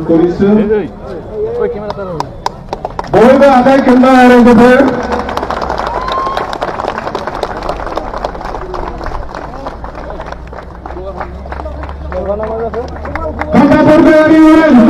Pognwisw. Bodo akan kembali ke Khampa Pognwisw, welcome. Khampa Pognwisw, welcome.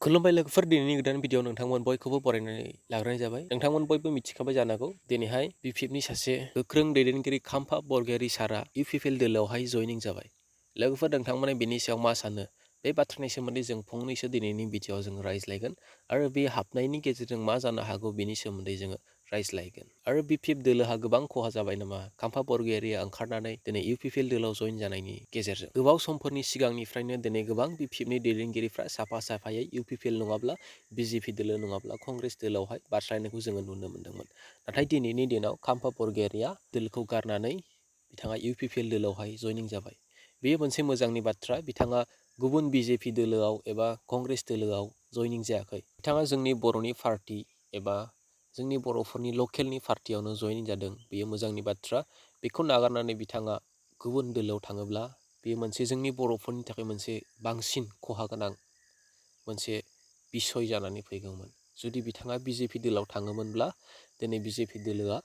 खुलुमबाय लोगोफोर दिनैनि गोदान भिडिअ नोंथांमोन बयखौबो बरायनानै लाग्रोनाय जाबाय। नोंथांमोन बयबो मिथिखाबाय जानांगौ दिनैहाय बिपिएफनि सासे गोख्रों दैदेनगिरि खाम्फा बरगयारी सारा इउपिपिएल दोलोआवहाय जयनिं जाबाय। लोगोफोर नोंथांमोना बेनि सायाव मा सानो बे बाथ्रानि सोमोन्दै जों फंनैसो दिनैनि भिडिअआव जों रायज्लायगोन आरो बे हाबनायनि गेजेरजों मा जानो हागौ बेनि सोमोन्दै जोङो रायज्लायगोन। आरो बिपिएफ दोलोहा गोबां खहा जाबाय नामा खाम्फा बरगयारीया ओंखारनानै दिनै इउपिपिएल दोलोआव जयन जानायनि गेजेरजों गोबाव समफोरनि सिगांनिफ्रायनो दिनै गोबां बिपिएफनि दैदेनगिरिफ्रा साफा साफायै इउपिपिएल नङाब्ला बिजेपि दोलो नङाब्ला कंग्रेस दोलोआवहाय बारस्लायनायखौ जोङो नुनो मोन्दोंमोन। नाथाय दिनैनि दिनाव खाम्फा बरगयारीया दोलोखौ गारनानै बिथाङा इउपिपिएल दोलोआवहाय जयनिं जाबाय। बेयो मोनसे मोजांनि बाथ्रा। बिथाङा गुबुन बिजेपि दोलोआव एबा कंग्रेस दोलोआव जयनिं जायाखै। बिथाङा जोंनि बर'नि पार्टी एबा जोंनि बर'फोरनि लकेलनि पार्टियावनो जयनिं जादों। बेयो मोजांनि बाथ्रा। बेखौ नागारनानै बिथाङा गुबुन दोलोआव थाङोब्ला बेयो मोनसे जोंनि बर'फोरनि थाखाय मोनसे बांसिन खहा गोनां मोनसे बिसय जानानै फैगौमोन। जुदि बिथाङा बिजेपि दोलोआव थाङोमोनब्ला दिनै बिजेपि दोलोआ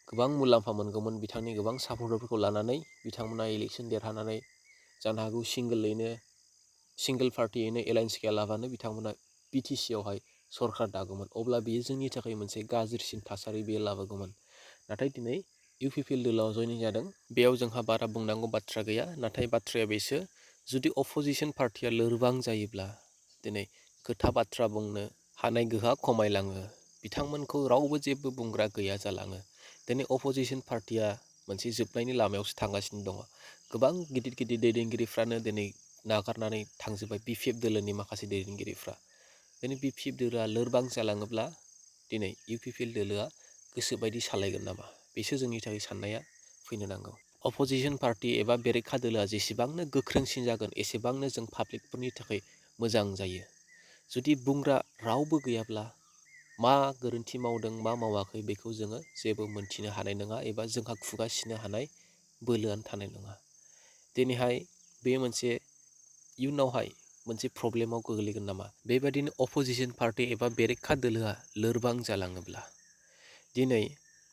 गोबां मुलाम्फा मोनगौमोन। बिथांनि गोबां सापर्टारफोरखौ लानानै बिथांमोना इलेक्सन देरहानानै जानो हागौ सिंगोल पार्टियैनो एलायन्स गैयालाबानो बिथांमोना बिटिसिआवहाय सरकार दागौमोन। अब्ला बेयो जोंनि थाखाय मोनसे गाज्रिसिन थासारि बेयो लाबोगौमोन। नाथाय दिनै इउपिपिएल दोलोआव जयनिं जादों। बेयाव जोंहा बारा बुंनांगौ बाथ्रा गैया। नाथाय बाथ्राया बेसो जुदि अपोजिसन पार्टिया लोरबां जायोब्ला दिनै खोथा बाथ्रा बुंनो हानाय गोहोआ खमायलाङो। बिथांमोनखौ रावबो जेबो बुंग्रा गैया जालाङो। दिनै अपोजिसन पार्टिया मोनसे जोबनायनि लामायावसो थांगासिनो दङ। गोबां गिदिर गिदिर दैदेनगिरिफ्रानो दिनै नागारनानै थांजोब्बाय बिपिएफ दोलोनि माखासे दैदेनगिरिफ्रा। दिनै बिपिएफ दोलोआ लोरबां जालाङोब्ला दिनै इउपिपिएल दोलोआ गोसोबायदि सालायगोन नामा बेसो जोंनि थाखाय साननाया फैनो नांगौ। अपोजिसन पार्टी एबा बेरेखा दोलोआ जेसेबांनो गोख्रोंसिन जागोन एसेबांनो जों पाब्लिकफोरनि थाखाय मोजां जायो। जुदि बुंग्रा रावबो गैयाब्ला मा गोरोन्थि मावदों मा मावाखै बेखौ जोङो जेबो मोनथिनो हानाय नङा एबा जोंहा खुगा सिनो हानाय बोलोआनो थानाय नङा। दिनैहाय बे मोनसे इयुनावहाय मोनसे प्रब्लेमाव गोग्लैगोन नामा बेबायदिनो अपोजिसन पार्टी एबा बेरेखा दोलोआ लोरबां जालाङोब्ला। दिनै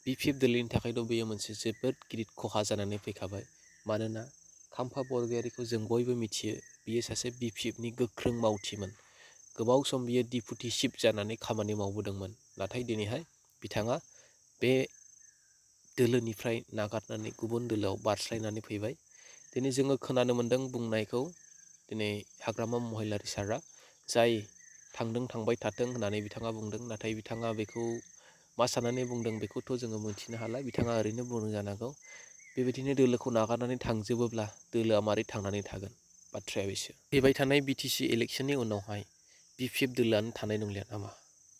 बिपिएफ दोलोनि थाखायथ' बेयो मोनसे जोबोद गिदिर खहा जानानै फैखाबाय। मानोना खाम्फा बरगयारीखौ जों बयबो मिथियो। बियो सासे बिपिएफनि गोख्रों मावथिमोन। गोबाव सम बियो डिपुटि चिफ जानानै खामानि मावबोदोंमोन। नाथाय दिनैहाय बिथाङा बे दोलोनिफ्राय नागारनानै गुबुन दोलोआव बारस्लायनानै फैबाय। दिनै जोङो खोनानो मोन्दों बुंनायखौ दिनै हाग्रामामहिलारी सारा जाय थांदों थांबाय थाथों होननानै बिथाङा बुंदों। नाथाय बिथाङा बेखौ मा साननानै बुंदों बेखौथ' जोङो मोनथिनो हाला। बिथाङा ओरैनो बुंदों जानांगौ। बेबायदिनो दोलोखौ नागारनानै थांजोबोब्ला दोलोआ मारै थांनानै थागोन बाथ्राया बेसो। फैबाय थानाय बिटिसि इलेक्सननि उनावहाय बिपिएफ दोलोआनो थानाय नंलिया नामा?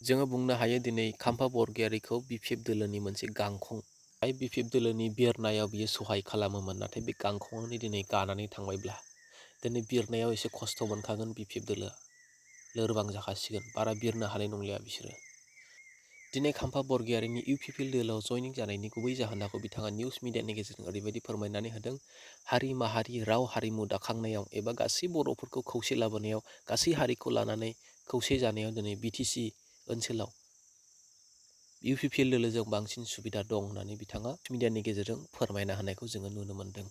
जोङो बुंनो हायो दिनै खाम्फा बरगयारीखौ बिपिएफ दोलोनि मोनसे गांखं जाय बिपिएफ दोलोनि बिरनायाव बियो सहाय खालामोमोन। नाथाय बे गांखंआनो दिनै गानानै थांबायब्ला दिनै बिरनायाव एसे खस्थ' मोनखागोन बिपिएफ दोलोआ। लोरबां जाखासिगोन। बारा बिरनो हानाय नंलिया बिसोरो। दिनै खाम्फा बरगयारीनि इउपिपिएल दोलोआव जयनिं जानायनि गुबै जाहोनाखौ बिथाङा निउस मिडियानि गेजेरजों ओरैबायदि फोरमायनानै होदों। हारि माहारि राव हारिमु दाखांनायाव एबा गासै बर'फोरखौ खौसे लाबोनायाव गासै हारिखौ लानानै खौसे जानायाव दिनै बिटिसि ओनसोलाव इउपिपिएल दोलोजों बांसिन सुबिदा दं होननानै बिथाङा मिडियानि गेजेरजों फोरमायना होनायखौ जोङो नुनो मोन्दों।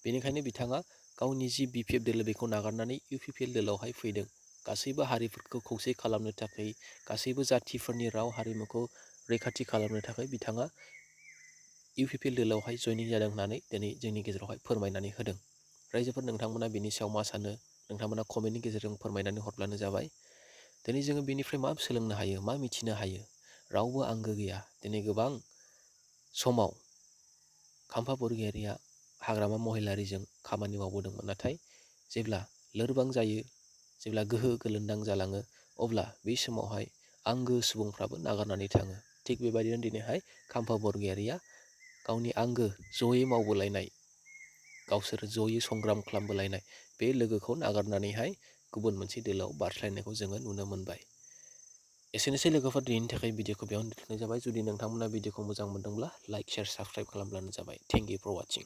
बेनिखायनो बिथाङा गावनि जि बिपिएफ दोलो बेखौ नागारनानै इउपिपिएल दोलोआवहाय फैदों। गासैबो हारिफोरखौ खौसे खालामनो थाखाय गासैबो जाथिफोरनि राव हारिमुखौ रैखाथि खालामनो थाखाय बिथाङा इउपिपिएल दोलोआवहाय जयनिं जादों होननानै दिनै जोंनि गेजेरावहाय फोरमायनानै होदों। रायजोफोर नोंथांमोना बेनि सायाव मा सानो नोंथांमोना कमेन्टनि गेजेरजों फोरमायनानै हरब्लानो जाबाय। दिनै जोङो बेनिफ्राय मा सोलोंनो हायो मा मिथिनो हायो रावबो आंगो गैया। दिनै गोबां समाव खाम्फा बरगयारीया हाग्रामामहिलारीजों खामानि मावबोदोंमोन। नाथाय जेब्ला लोरबां जायो जेब्ला गोहो गोलोन्दां जालाङो अब्ला बे समावहाय आंगो सुबुंफ्राबो नागारनानै थाङो। थिग बेबायदिनो दिनैहाय खाम्फा बरगयारीया गावनि आंगो जयै मावबोलायनाय गावसोर जयै संग्राम खालामबोलायनाय बे लोगोखौ नागारनानैहाय गुबुन मोनसे दोलोआव बारस्लायनायखौ जोङो नुनो मोनबाय। एसेनोसै लोगोफोर दिनैनि थाखाय भिडिअखौ बेयावनो दोनथ'नाय जाबाय। जुदि नोंथांमोना भिडिअखौ मोजां मोनदोंब्ला लाइक शेयार साबस्क्राइब खालामब्लानो जाबाय। Thank you for वाचिं।